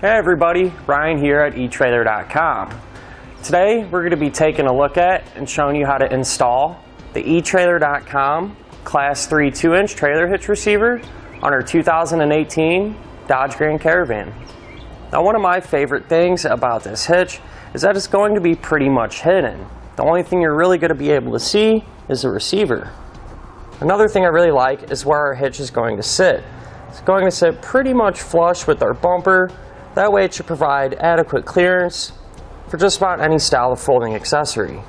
Hey everybody, Ryan here at etrailer.com. Today we're going to be taking a look at and showing you how to install the etrailer.com Class 3 2-inch trailer hitch receiver on our 2018 Dodge Grand Caravan. Now, one of my favorite things about this hitch is that it's going to be pretty much hidden. The only thing you're really going to be able to see is the receiver. Another thing I really like is where our hitch is going to sit. It's going to sit pretty much flush with our bumper. That way it should provide adequate clearance for just about any style of folding accessory.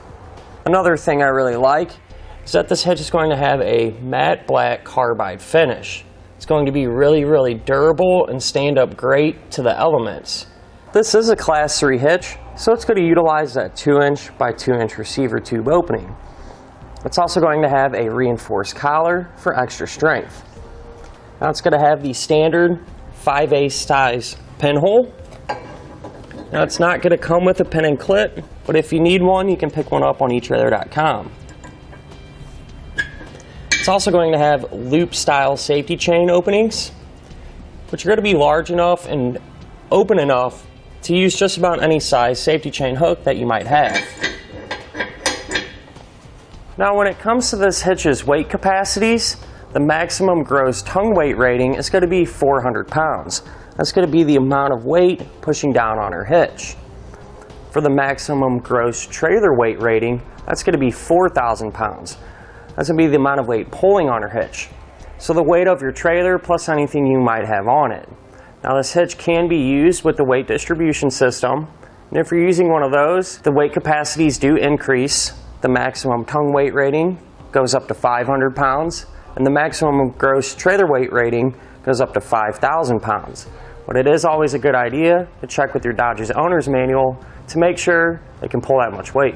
Another thing I really like is that this hitch is going to have a matte black carbide finish. It's going to be really durable and stand up great to the elements. This is a Class 3 hitch, so it's going to utilize that 2-inch by 2-inch receiver tube opening. It's also going to have a reinforced collar for extra strength. Now it's going to have the standard 5/8 size pinhole. Now it's not going to come with a pin and clip, but if you need one, you can pick one up on etrailer.com. It's also going to have loop style safety chain openings, which are going to be large enough and open enough to use just about any size safety chain hook that you might have. Now when it comes to this hitch's weight capacities, the maximum gross tongue weight rating is going to be 400 pounds. That's going to be the amount of weight pushing down on our hitch. For the maximum gross trailer weight rating, that's going to be 4,000 pounds. That's going to be the amount of weight pulling on our hitch. So the weight of your trailer plus anything you might have on it. Now this hitch can be used with the weight distribution system. And if you're using one of those, the weight capacities do increase. The maximum tongue weight rating goes up to 500 pounds. And the maximum gross trailer weight rating goes up to 5,000 pounds. But it is always a good idea to check with your Dodge's owner's manual to make sure they can pull that much weight.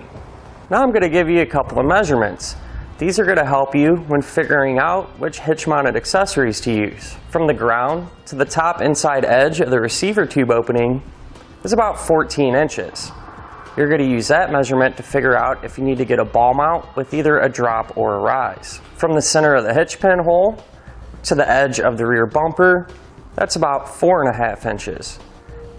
Now I'm going to give you a couple of measurements. These are going to help you when figuring out which hitch mounted accessories to use. From the ground to the top inside edge of the receiver tube opening is about 14 inches. You're going to use that measurement to figure out if you need to get a ball mount with either a drop or a rise. From the center of the hitch pinhole to the edge of the rear bumper, that's about 4.5 inches.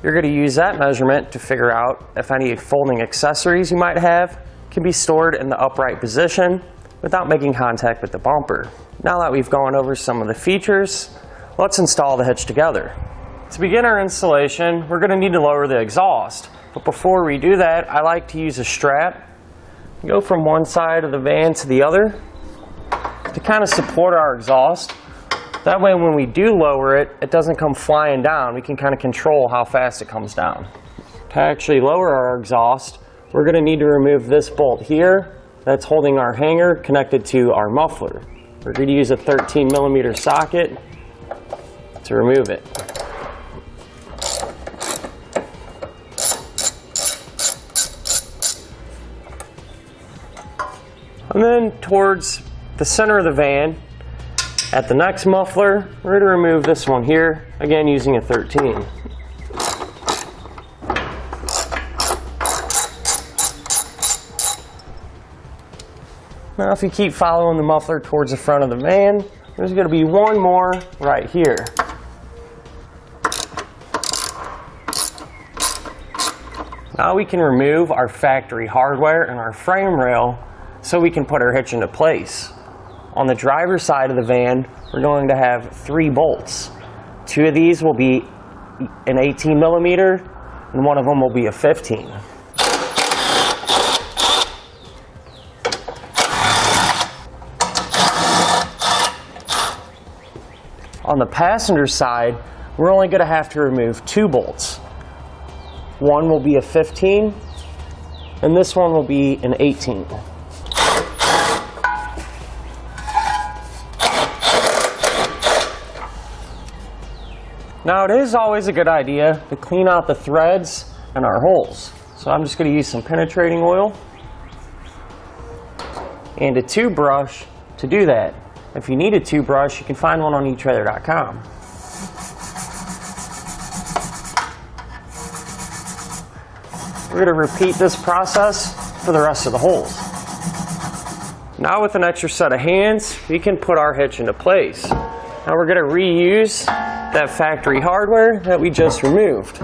You're going to use that measurement to figure out if any folding accessories you might have can be stored in the upright position without making contact with the bumper. Now that we've gone over some of the features, let's install the hitch together. To begin our installation, we're going to need to lower the exhaust. But before we do that, I like to use a strap, go from one side of the van to the other to kind of support our exhaust. That way when we do lower it, it doesn't come flying down. We can kind of control how fast it comes down. To actually lower our exhaust, we're going to need to remove this bolt here that's holding our hanger connected to our muffler. We're going to use a 13mm socket to remove it. And then towards the center of the van, at the next muffler, we're going to remove this one here, again using a 13. Now if you keep following the muffler towards the front of the van, there's going to be one more right here. Now we can remove our factory hardware and our frame rail so we can put our hitch into place. On the driver's side of the van, we're going to have 3 bolts. 2 of these will be an 18mm and one of them will be a 15. On the passenger side, we're only going to have to remove 2 bolts. One will be a 15 and this one will be an 18. Now it is always a good idea to clean out the threads and our holes. So I'm just going to use some penetrating oil and a tube brush to do that. If you need a tube brush, you can find one on etrailer.com. We're going to repeat this process for the rest of the holes. Now with an extra set of hands, we can put our hitch into place. Now we're going to reuse that factory hardware that we just removed.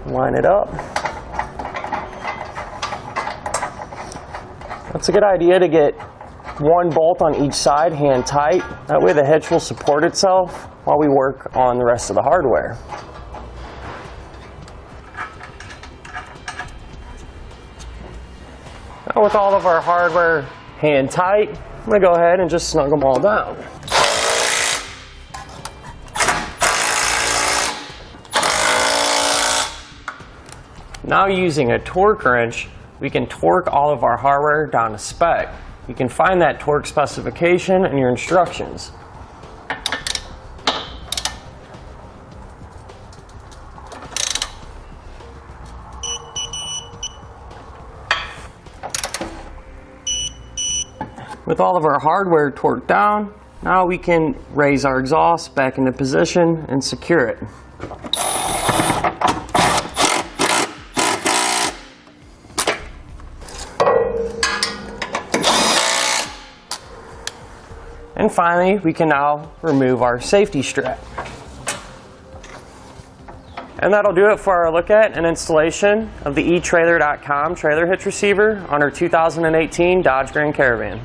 Line it up. That's a good idea to get one bolt on each side, hand tight. That way the hitch will support itself while we work on the rest of the hardware. Now with all of our hardware hand tight, I'm going to go ahead and just snug them all down. Now using a torque wrench, we can torque all of our hardware down to spec. You can find that torque specification in your instructions. With all of our hardware torqued down, now we can raise our exhaust back into position and secure it. And finally, we can now remove our safety strap. And that'll do it for our look at and installation of the etrailer.com trailer hitch receiver on our 2018 Dodge Grand Caravan.